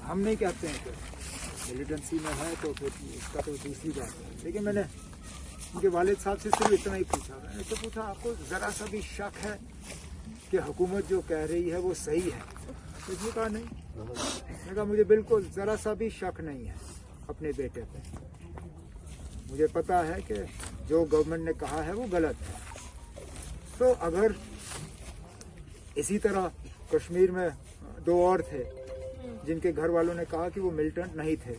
हम नहीं कहते हैं कि मिलिटेंसी में है तो फिर इसका तो दूसरी बात है, लेकिन मैंने उनके वालिद साहब से सिर्फ इतना ही पूछा। मैंने तो पूछा आपको ज़रा सा भी शक है कि हुकूमत जो कह रही है वो सही है? तो ये कहा नहीं। मैंने कहा मुझे बिल्कुल ज़रा सा भी शक नहीं है अपने बेटे पे। मुझे पता है कि जो गवर्नमेंट ने कहा है वो गलत है। तो अगर इसी तरह कश्मीर में 2 और थे जिनके घर वालों ने कहा कि वो मिलिटेंट नहीं थे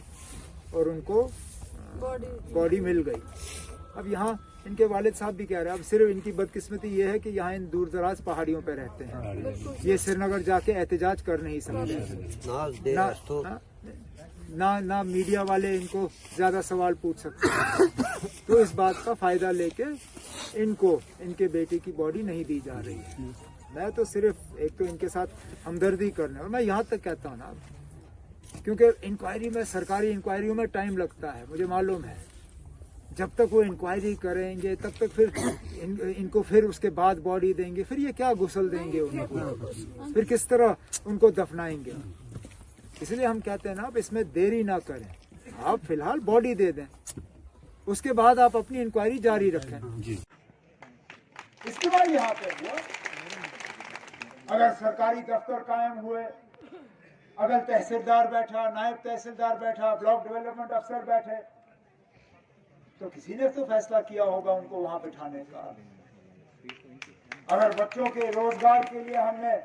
और उनको बॉडी मिल गई। अब यहाँ इनके वालिद साहब भी कह रहे हैं, अब सिर्फ इनकी बदकिस्मती ये है कि यहाँ इन दूर दराज पहाड़ियों पे रहते हैं, ये श्रीनगर जाके एहतजाज कर नहीं सकते ना मीडिया वाले इनको ज्यादा सवाल पूछ सकते हैं। तो इस बात का फायदा लेके इनको इनके बेटे की बॉडी नहीं दी जा रही है। मैं तो सिर्फ एक तो इनके साथ हमदर्दी करने, और मैं यहाँ तक कहता हूँ ना, क्योंकि इंक्वायरी में, सरकारी इंक्वायरियों में टाइम लगता है, मुझे मालूम है। जब तक वो इंक्वायरी करेंगे तब तक फिर इनको फिर उसके बाद बॉडी देंगे, फिर ये क्या गुस्ल देंगे उनको, फिर किस तरह उनको दफनाएंगे। इसलिए हम कहते हैं ना, अब इसमें देरी ना करें, आप फिलहाल बॉडी दे दें, उसके बाद आप अपनी इंक्वायरी जारी रखें। इसके बाद यहाँ पे हुआ, अगर सरकारी दफ्तर कायम हुए, अगर तहसीलदार बैठा, नायब तहसीलदार बैठा, ब्लॉक डेवलपमेंट अफसर बैठे, तो किसी ने तो फैसला किया होगा उनको वहां बिठाने का। अगर बच्चों के रोजगार के लिए हमने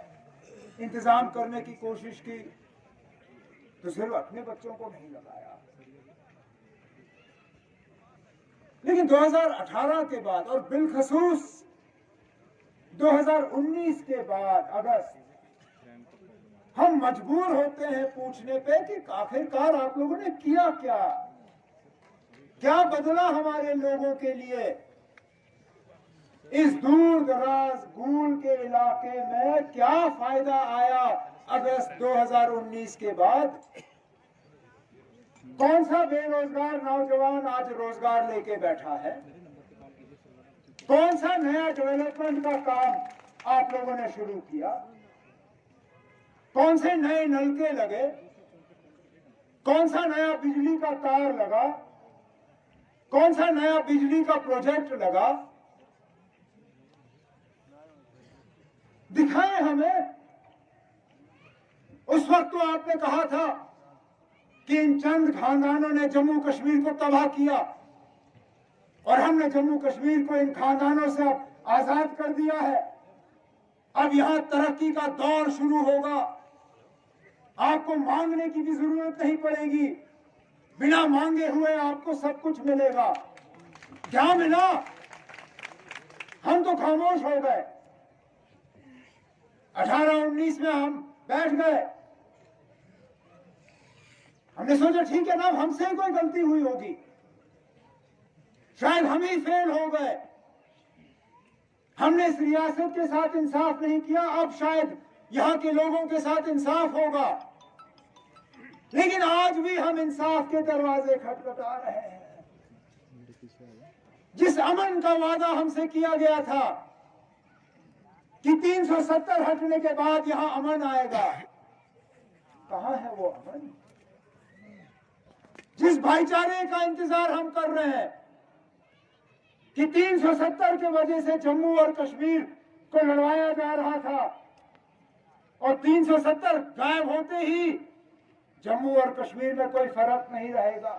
इंतजाम करने की कोशिश की, तो सिर्फ अपने बच्चों को नहीं लगाया। लेकिन 2018 के बाद और बिलखसूस 2019 के बाद अगस्त, हम मजबूर होते हैं पूछने पे कि आखिरकार आप लोगों ने किया क्या, क्या बदला हमारे लोगों के लिए। इस दूर दराज गूल के इलाके में क्या फायदा आया अगस्त 2019 के बाद? कौन सा बेरोजगार नौजवान आज रोजगार लेके बैठा है? कौन सा नया डेवलपमेंट का काम आप लोगों ने शुरू किया? कौन से नए नलके लगे? कौन सा नया बिजली का तार लगा? कौन सा नया बिजली का प्रोजेक्ट लगा? दिखाएं हमें। उस वक्त तो आपने कहा था कि इन चंद खानदानों ने जम्मू कश्मीर को तबाह किया और हमने जम्मू कश्मीर को इन खानदानों से आजाद कर दिया है। अब यहां तरक्की का दौर शुरू होगा, आपको मांगने की भी जरूरत नहीं पड़ेगी, बिना मांगे हुए आपको सब कुछ मिलेगा। क्या मिला? हम तो खामोश हो गए। 18-19 में हम बैठ गए, हमने सोचा ठीक है ना, हमसे ही कोई गलती हुई होगी, शायद हम ही फेल हो गए, हमने इस रियासत के साथ इंसाफ नहीं किया, अब शायद यहां के लोगों के साथ इंसाफ होगा। लेकिन आज भी हम इंसाफ के दरवाजे खटखटा रहे हैं। जिस अमन का वादा हमसे किया गया था कि 370 हटने के बाद यहां अमन आएगा, कहां है वो अमन? जिस भाईचारे का इंतजार हम कर रहे हैं कि 370 के वजह से जम्मू और कश्मीर को लड़वाया जा रहा था और 370 गायब होते ही जम्मू और कश्मीर में कोई फर्क नहीं रहेगा।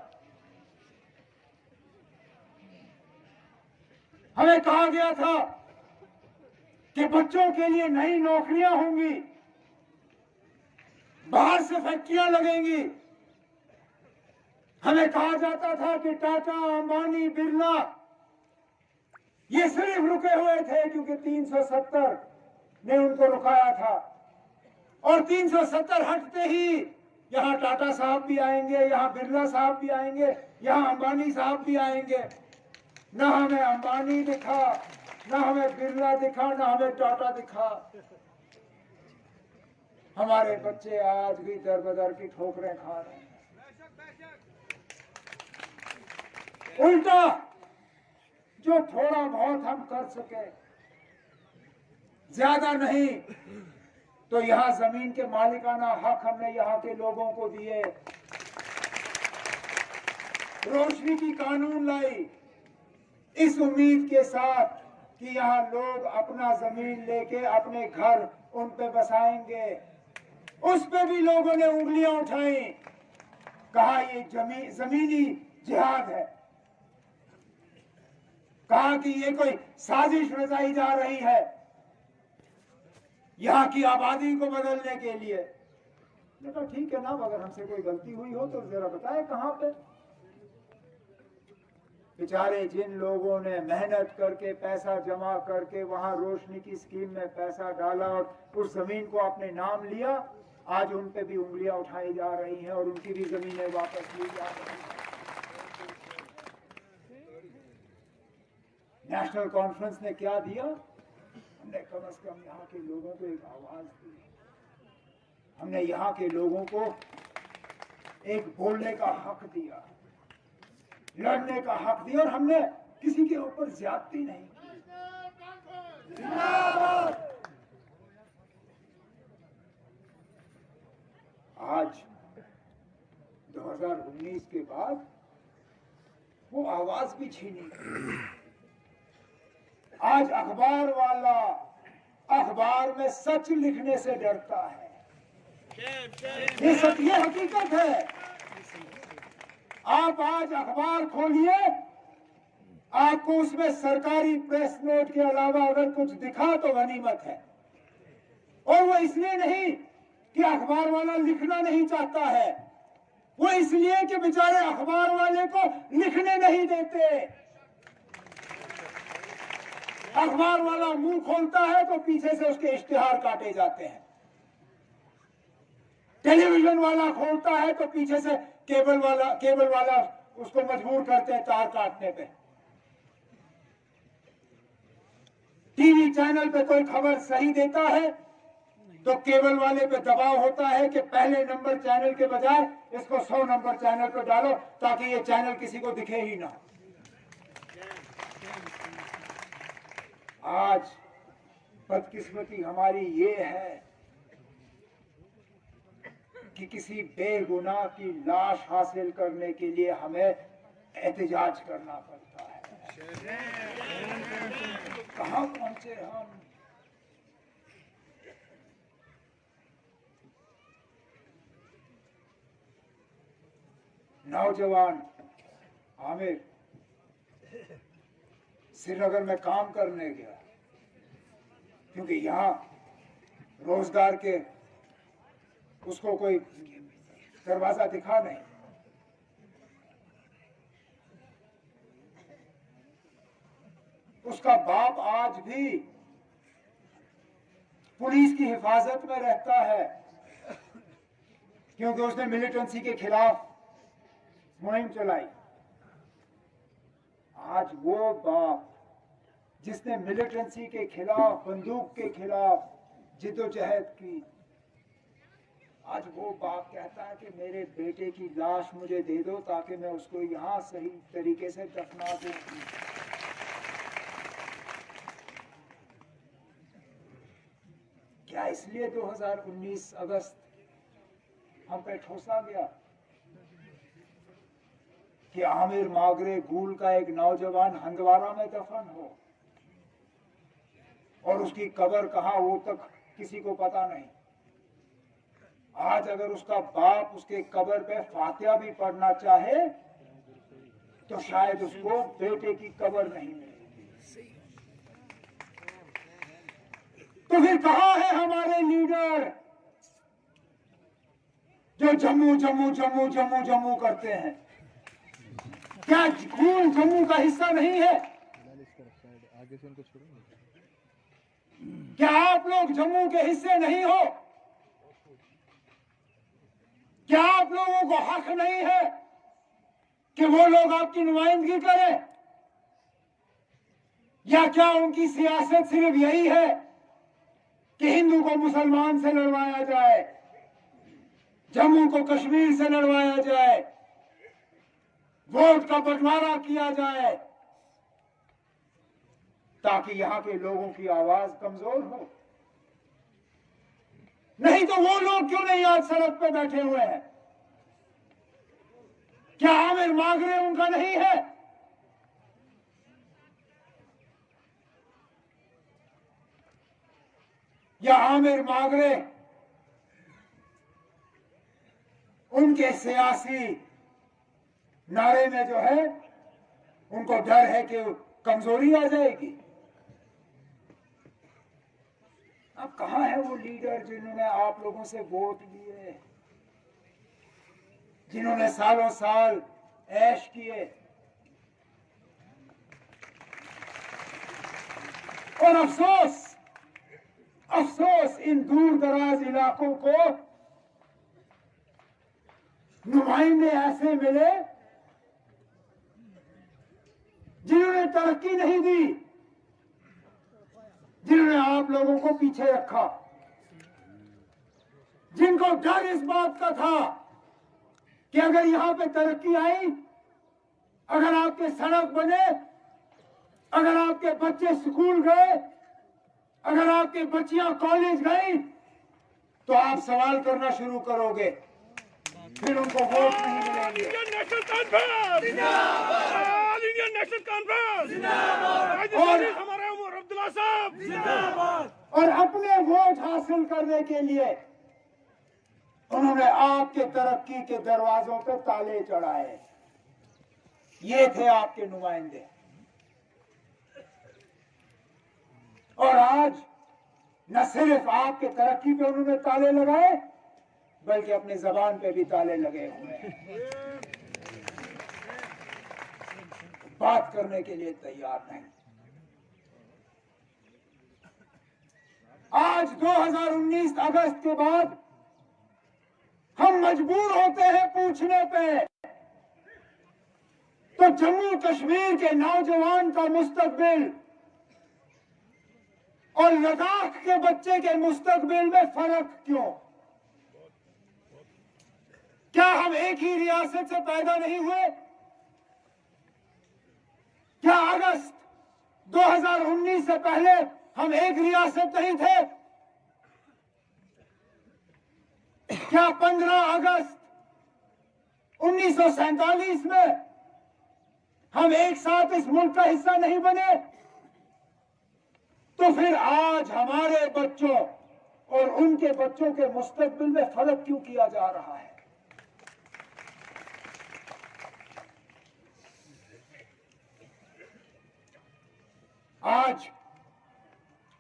हमें कहा गया था कि बच्चों के लिए नई नौकरियां होंगी, बाहर से फैक्ट्रियां लगेंगी। हमें कहा जाता था कि टाटा, अंबानी, बिरला ये सिर्फ रुके हुए थे क्योंकि 370 ने उनको रुकाया था, और 370 हटते ही यहां टाटा साहब भी आएंगे, यहां बिरला साहब भी आएंगे, यहां अंबानी साहब भी आएंगे। न हमें अंबानी दिखा, न हमें बिरला दिखा, न हमें टाटा दिखा। हमारे बच्चे आज भी दर बदर की ठोकरें खा रहे हैं। उल्टा जो थोड़ा बहुत हम कर सके, ज्यादा नहीं, तो यहाँ जमीन के मालिकाना हक हमने यहाँ के लोगों को दिए। रोशनी की कानून लाई इस उम्मीद के साथ कि यहाँ लोग अपना जमीन लेके अपने घर उन पे बसाएंगे। उस पे भी लोगों ने उंगलियां उठाई, कहा ये जमीनी जिहाद है, कहा कि ये कोई साजिश रचाई जा रही है यहाँ की आबादी को बदलने के लिए। मैंने कहा ठीक है ना, अगर हमसे कोई गलती हुई हो तो जरा बताए कहां पे। बेचारे जिन लोगों ने मेहनत करके पैसा जमा करके वहां रोशनी की स्कीम में पैसा डाला और उस जमीन को अपने नाम लिया, आज उन पे भी उंगलियां उठाई जा रही हैं और उनकी भी जमीनें वापस ली जा रही हैं। नेशनल कॉन्फ्रेंस ने क्या दिया? हमने कम से कम यहाँ के लोगों को एक आवाज दी, हमने यहाँ के लोगों को एक बोलने का हक दिया, लड़ने का हक दिया, और हमने किसी के ऊपर ज्यादती नहीं की। आज 2019 के बाद वो आवाज भी छीनी। आज अखबार वाला अखबार में सच लिखने से डरता है। ये सत्य हकीकत है। आप आज अखबार खोलिए, आपको उसमें सरकारी प्रेस नोट के अलावा अगर कुछ दिखा तो गनीमत है। और वो इसलिए नहीं कि अखबार वाला लिखना नहीं चाहता है, वो इसलिए कि बेचारे अखबार वाले को लिखने नहीं देते। अखबार वाला मुंह खोलता है तो पीछे से उसके इश्तिहार काटे जाते हैं। टेलीविजन वाला खोलता है तो पीछे से केबल वाला उसको मजबूर करते हैं तार काटने पे। टीवी चैनल पे कोई खबर सही देता है तो केबल वाले पे दबाव होता है कि पहले नंबर चैनल के बजाय इसको 100 नंबर चैनल पे डालो ताकि ये चैनल किसी को दिखे ही ना। आज बदकिस्मती हमारी ये है कि किसी बेगुनाह की लाश हासिल करने के लिए हमें एहतजाज करना पड़ता है। कहां पहुंचे हम? नौजवान आमिर श्रीनगर में काम करने गया क्योंकि यहाँ रोजगार के उसको कोई दरवाजा दिखा नहीं। उसका बाप आज भी पुलिस की हिफाजत में रहता है क्योंकि उसने मिलिटेंसी के खिलाफ मुहिम चलाई। आज वो बाप जिसने मिलिटेंसी के खिलाफ, बंदूक के खिलाफ जिद्दोजहद की, आज वो बाप कहता है कि मेरे बेटे की लाश मुझे दे दो ताकि मैं उसको यहाँ सही तरीके से दफना दूं। क्या इसलिए 2019 अगस्त हम पे ठोसा गया कि आमिर मागरे गूल का एक नौजवान हंदवारा में दफन हो और उसकी कब्र कहां वो तक किसी को पता नहीं। आज अगर उसका बाप उसके कब्र पे फातिहा भी पढ़ना चाहे तो शायद उसको बेटे की कब्र नहीं मिलेगी। तो फिर कहां है हमारे लीडर जो जम्मू जम्मू जम्मू जम्मू जम्मू करते हैं? क्या गूल जम्मू का हिस्सा नहीं है? क्या आप लोग जम्मू के हिस्से नहीं हो? क्या आप लोगों को हक नहीं है कि वो लोग आपकी नुमाइंदगी करें? या क्या उनकी सियासत सिर्फ यही है कि हिंदू को मुसलमान से लड़वाया जाए, जम्मू को कश्मीर से लड़वाया जाए, वोट का बंटवारा किया जाए ताकि यहां के लोगों की आवाज कमजोर हो? नहीं तो वो लोग क्यों नहीं आज सड़क पे बैठे हुए हैं? क्या आमिर मागरे उनका नहीं है? या आमिर मागरे उनके सियासी नारे में जो है उनको डर है कि कमजोरी आ जाएगी? अब कहां है वो लीडर जिन्होंने आप लोगों से वोट लिए, जिन्होंने सालों साल ऐश किए? और अफसोस अफसोस इन दूर दराज इलाकों को नुमाइंदे ऐसे मिले जिन्होंने तरक्की नहीं दी, जिन्होंने आप लोगों को पीछे रखा, जिनको डर इस बात का था कि अगर यहां पे तरक्की आई, अगर आपके सड़क बने, अगर आपके बच्चे स्कूल गए, अगर आपके बच्चियां कॉलेज गई, तो आप सवाल करना शुरू करोगे, फिर उनको वोट नहीं मिलेंगे। इंडियन नेशनल कॉन्फ्रेंस जिंदाबाद, इंडियन नेशनल कॉन्फ्रेंस जिंदाबाद, और हमारे उमर अब्दुल्ला साहब जिंदाबाद। और अपने वोट हासिल करने के लिए उन्होंने आपके तरक्की के दरवाजों पे ताले चढ़ाए। ये थे आपके नुमाइंदे। और आज न सिर्फ आपके तरक्की पे उन्होंने ताले लगाए, बल्कि अपने जबान पे भी ताले लगे हुए हैं। बात करने के लिए तैयार नहीं। आज 2019 अगस्त के बाद हम मजबूर होते हैं पूछने पे, तो जम्मू कश्मीर के नौजवान का मुस्तकबिल और लद्दाख के बच्चे के मुस्तकबिल में फर्क क्यों? क्या हम एक ही रियासत से पैदा नहीं हुए? क्या अगस्त 2019 से पहले हम एक रियासत नहीं थे? क्या 15 अगस्त 1947 में हम एक साथ इस मुल्क का हिस्सा नहीं बने? तो फिर आज हमारे बच्चों और उनके बच्चों के मुस्तकबिल में फर्क क्यों किया जा रहा है? आज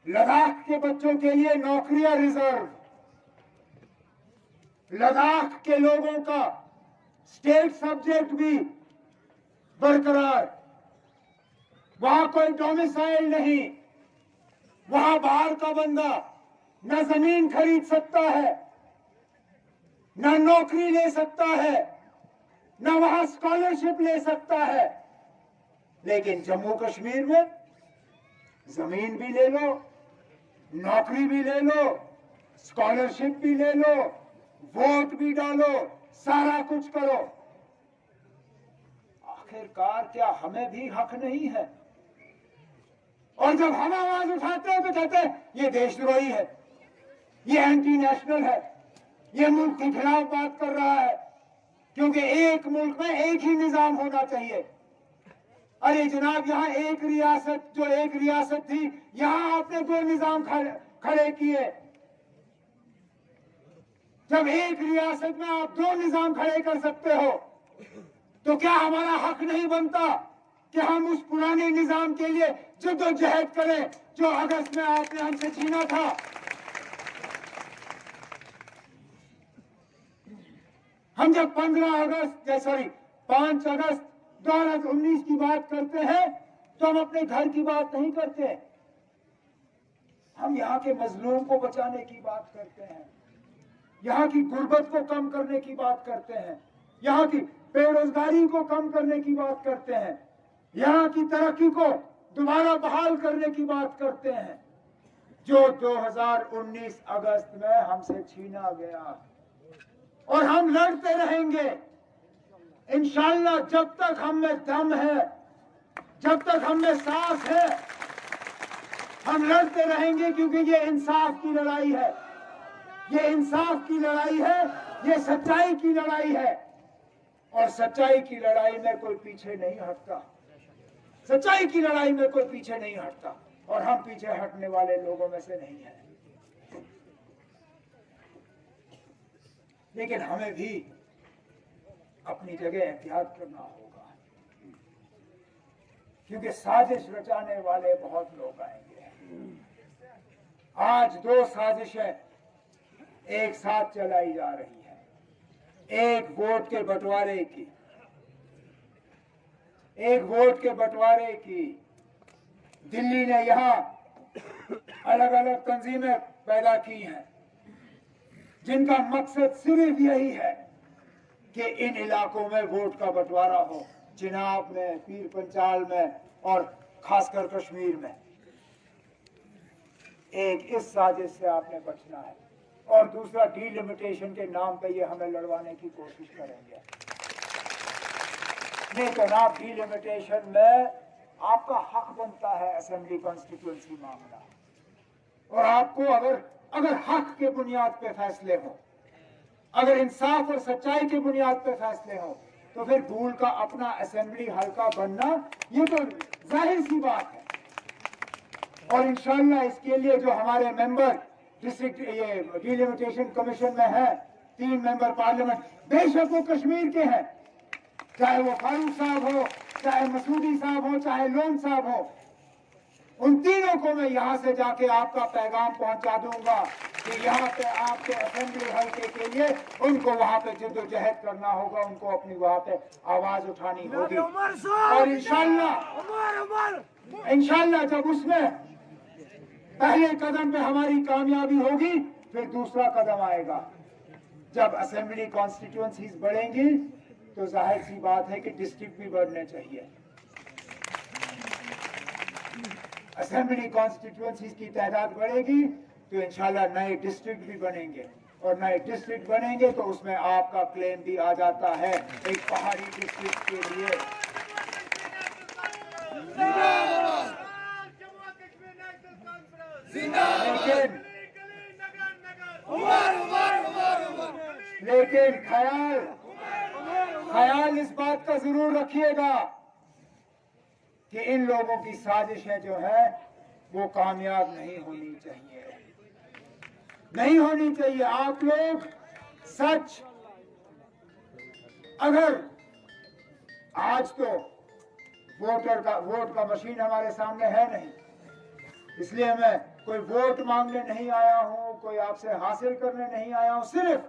लद्दाख के बच्चों के लिए नौकरियां रिजर्व, लद्दाख के लोगों का स्टेट सब्जेक्ट भी बरकरार, वहां कोई डोमिसाइल नहीं, वहां बाहर का बंदा न जमीन खरीद सकता है, न नौकरी ले सकता है, न वहां स्कॉलरशिप ले सकता है। लेकिन जम्मू कश्मीर में जमीन भी ले लो, नौकरी भी ले लो, स्कॉलरशिप भी ले लो, वोट भी डालो, सारा कुछ करो। आखिरकार क्या हमें भी हक नहीं है? और जब हम आवाज उठाते हैं तो कहते हैं ये देशद्रोही है, ये एंटी नेशनल है, ये मुल्क के खिलाफ बात कर रहा है, क्योंकि एक मुल्क में एक ही निजाम होना चाहिए। अरे जनाब, यहाँ एक रियासत, जो एक रियासत थी, यहाँ आपने दो निजाम खड़े किए। जब एक रियासत में आप दो निजाम खड़े कर सकते हो, तो क्या हमारा हक नहीं बनता कि हम उस पुराने निजाम के लिए जद्दोजहद करें जो अगस्त में आपने हमसे छीना था? हम जब 5 अगस्त 2019 की बात करते हैं तो हम अपने घर की बात नहीं करते, हम यहाँ के मजलूम को बचाने की बात करते हैं, यहाँ की गुर्बत को कम करने की बात करते हैं, यहाँ की बेरोजगारी को कम करने की बात करते हैं, यहाँ की तरक्की को दोबारा बहाल करने की बात करते हैं, जो 2019 अगस्त में हमसे छीना गया। और हम लड़ते रहेंगे इंशाअल्लाह, जब तक हम में दम है, जब तक हम में सांस है, हम लड़ते रहेंगे, क्योंकि ये इंसाफ की लड़ाई है, ये इंसाफ की लड़ाई है, ये सच्चाई की लड़ाई है। और सच्चाई की लड़ाई में कोई पीछे नहीं हटता, सच्चाई की लड़ाई में कोई पीछे नहीं हटता, और हम पीछे हटने वाले लोगों में से नहीं हैं। लेकिन हमें भी अपनी जगह एहतियात करना होगा, क्योंकि साजिश रचाने वाले बहुत लोग आएंगे। आज 2 साजिशें एक साथ चलाई जा रही है। एक वोट के बंटवारे की, एक वोट के बंटवारे की। दिल्ली ने यहां अलग अलग तंजीमें पैदा की हैं, जिनका मकसद सिर्फ यही है कि इन इलाकों में वोट का बंटवारा हो, चिनाब में, पीर पंचाल में और खासकर कश्मीर में। एक इस साजिश से आपने बचना है, और दूसरा डीलिमिटेशन के नाम पे ये हमें लड़वाने की कोशिश करेंगे। लेकिन आप डीलिमिटेशन में आपका हक बनता है असेंबली कॉन्स्टिट्यूएंसी मामला, और आपको अगर हक के बुनियाद पे फैसले हो, अगर इंसाफ और सच्चाई के बुनियाद पे फैसले हो, तो फिर भूल का अपना असेंबली हल्का बनना ये तो जाहिर सी बात है। और इंशाल्लाह इसके लिए जो हमारे मेंबर डिस्ट्रिक्ट ये डिलिमिटेशन कमीशन में है, 3 मेंबर पार्लियामेंट, बेशक वो कश्मीर के हैं, चाहे वो फारूक साहब हो, चाहे मसूदी साहब हो, चाहे लोन साहब हो, उन तीनों को मैं यहाँ से जाके आपका पैगाम पहुंचा दूंगा कि यहाँ पे आपके असेंबली हल्के के लिए उनको वहाँ पे जद्दोजहद करना होगा, उनको अपनी वहाँ पे आवाज उठानी होगी। और इंशाल्लाह जब उसमें पहले कदम पे हमारी कामयाबी होगी, फिर दूसरा कदम आएगा। जब असेंबली कॉन्स्टिट्यूएंसीज बढ़ेंगी तो जाहिर सी बात है कि डिस्ट्रिक्ट भी बढ़ने चाहिए। असेंबली कॉन्स्टिट्यूएंसीज की तादाद बढ़ेगी तो इंशाल्लाह नए डिस्ट्रिक्ट भी बनेंगे, और नए डिस्ट्रिक्ट बनेंगे तो उसमें आपका क्लेम भी आ जाता है एक पहाड़ी डिस्ट्रिक्ट के लिए। लेकिन ख्याल इस बात का जरूर रखिएगा कि इन लोगों की साजिशें जो है वो कामयाब नहीं होनी चाहिए, नहीं होनी चाहिए। आप लोग सच, अगर आज तो वोट का मशीन हमारे सामने है नहीं, इसलिए मैं कोई वोट मांगने नहीं आया हूं, कोई आपसे हासिल करने नहीं आया हूं, सिर्फ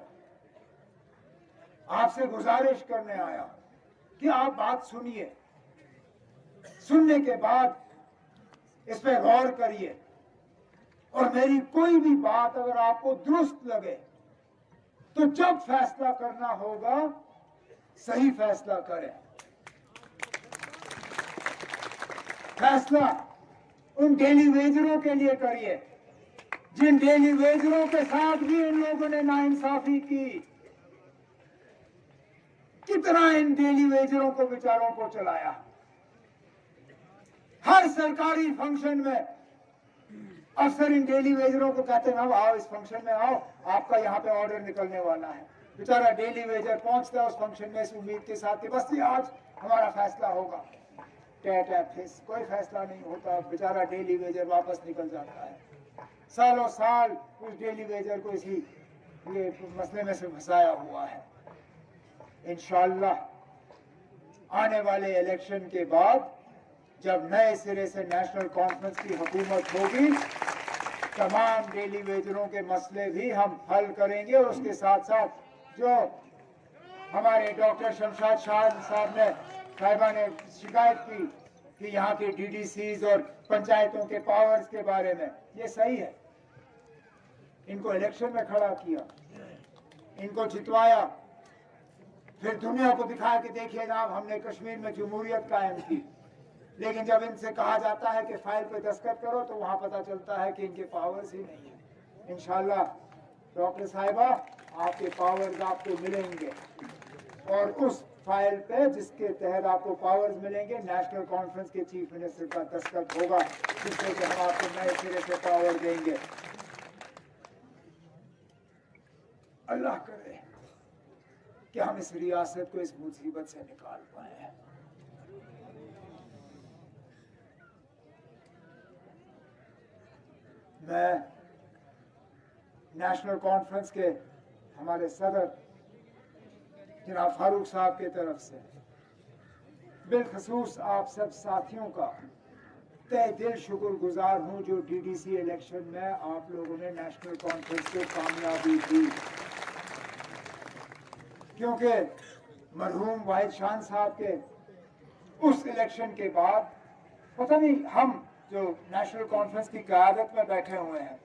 आपसे गुजारिश करने आया हूं कि आप बात सुनिए, सुनने के बाद इस पे गौर करिए, और मेरी कोई भी बात अगर आपको दुरुस्त लगे तो जब फैसला करना होगा सही फैसला करें। फैसला उन डेली वेजरों के लिए करिए जिन डेली वेजरों के साथ भी इन लोगों ने नाइंसाफी की। कितना इन डेली वेजरों को बेचारों को चलाया। हर सरकारी फंक्शन में अफसर इन डेली वेजरों को कहते हैं आओ इस फंक्शन में आओ, आपका यहाँ पे ऑर्डर निकलने वाला है। बेचारा डेली वेजर पहुंचता है उस फंक्शन में इस उम्मीद के साथ कि बस ये आज हमारा फैसला होगा। कोई फैसला नहीं होता, बेचारा डेली वेजर वापस निकल जाता है। सालों साल उस डेली वेजर को इसी ये मसले में से फंसाया हुआ है। इंशाअल्लाह आने वाले इलेक्शन के बाद जब नए सिरे से नेशनल कॉन्फ्रेंस की हुकूमत होगी, तमाम डेली वेजरों के मसले भी हम हल करेंगे। और उसके साथ साथ जो हमारे डॉक्टर शमशाद साहिबा ने शिकायत की कि यहाँ के डीडीसीज और पंचायतों के पावर्स के बारे में, ये सही है। इनको इलेक्शन में खड़ा किया, इनको जितवाया, फिर दुनिया को दिखाया कि देखिए जनाब हमने कश्मीर में जमहूरियत कायम की। लेकिन जब इनसे कहा जाता है कि फाइल पे दस्तखत करो तो वहां पता चलता है कि इनके पावर्स ही नहीं है। इंशाल्लाह डॉक्टर साहिबा आपके पावर्स आपको मिलेंगे, और उस फाइल पे जिसके तहत आपको पावर्स मिलेंगे नेशनल कॉन्फ्रेंस के चीफ मिनिस्टर का दस्तखत होगा, जिससे कि हम आपको नए सिरे से पावर देंगे। अल्लाह करे कि हम इस रियासत को इस मुसीबत से निकाल पाए। मैं नेशनल कॉन्फ्रेंस के हमारे सदर जनाब फारूक साहब के तरफ से बिलखसूस आप सब साथियों का तहे दिल शुक्रगुजार हूं जो डीडीसी इलेक्शन में आप लोगों ने नेशनल कॉन्फ्रेंस को कामयाबी दी, क्योंकि मरहूम वाहिद शान साहब के उस इलेक्शन के बाद पता नहीं हम जो नेशनल कॉन्फ्रेंस की क़यादत में बैठे हुए हैं,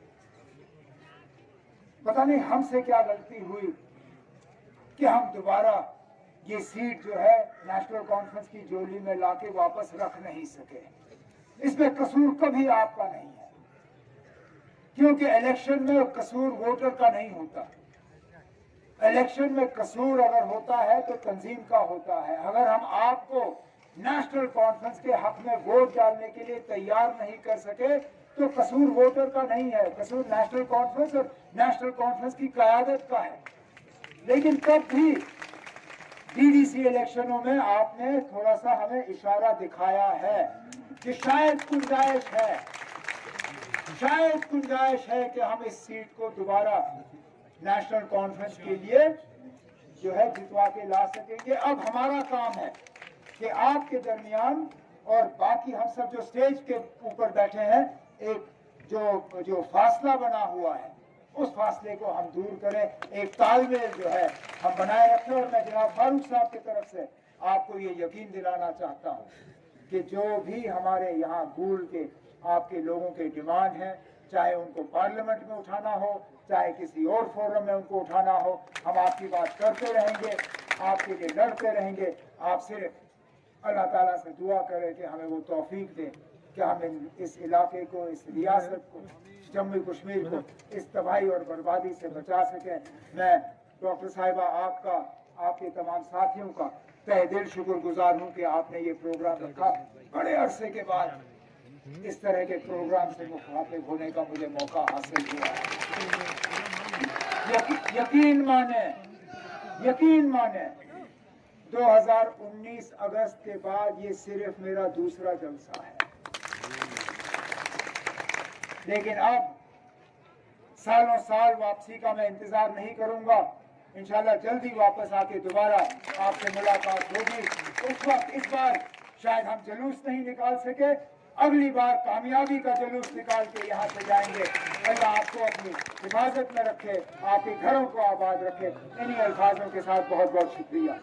पता नहीं हमसे क्या गलती हुई कि हम दोबारा ये सीट जो है नेशनल कॉन्फ्रेंस की झोली में लाके वापस रख नहीं सके। इसमें कसूर कभी आपका नहीं है, क्योंकि इलेक्शन में कसूर वोटर का नहीं होता। इलेक्शन में कसूर अगर होता है तो तंजीम का होता है। अगर हम आपको नेशनल कॉन्फ्रेंस के हक में वोट डालने के लिए तैयार नहीं कर सके तो कसूर वोटर का नहीं है, कसूर नेशनल कॉन्फ्रेंस और नेशनल कॉन्फ्रेंस की क़यादत का है। लेकिन तब भी डीडीसी इलेक्शनों में आपने थोड़ा सा हमें इशारा दिखाया है कि शायद गुंजाइश है कि हम इस सीट को दोबारा नेशनल कॉन्फ्रेंस के लिए जो है जितवा के ला सकेंगे। अब हमारा काम है कि आपके दरमियान और बाकी हम सब जो स्टेज के ऊपर बैठे हैं, एक जो फासला बना हुआ है उस फासले को हम दूर करें, एक तालमेल जो है हम बनाए रखें। और मैं जनाब फारूक साहब की तरफ से आपको ये यकीन दिलाना चाहता हूँ कि जो भी हमारे यहाँ गूल के आपके लोगों के डिमांड हैं, चाहे उनको पार्लियामेंट में उठाना हो, चाहे किसी और फोरम में उनको उठाना हो, हम आपकी बात करते रहेंगे, आपके लिए लड़ते रहेंगे। आप सिर्फ अल्लाह ताला से दुआ करें कि हमें वो तौफीक दे कि हम इस इलाके को, इस रियासत को, जम्मू कश्मीर को इस तबाही और बर्बादी से बचा सकें। मैं डॉक्टर साहिबा आपका, आपके तमाम साथियों का तहे दिल शुक्रगुजार हूँ कि आपने ये प्रोग्राम रखा। बड़े अरसे के बाद इस तरह के प्रोग्राम से मुखातिब होने का मुझे मौका हासिल हुआ है। यकीन माने 2019 अगस्त के बाद ये सिर्फ मेरा दूसरा जलसा है, लेकिन अब सालों साल वापसी का मैं इंतजार नहीं करूंगा। इंशाल्लाह जल्दी वापस आके दोबारा आपसे मुलाकात होगी। उस वक्त इस बार शायद हम जुलूस नहीं निकाल सके, अगली बार कामयाबी का जुलूस निकाल के यहाँ से जाएंगे। अल्लाह आपको अपनी हिफाजत में रखे, आपके घरों को आबाद रखे। इन्हीं अल्फाजों के साथ बहुत बहुत शुक्रिया।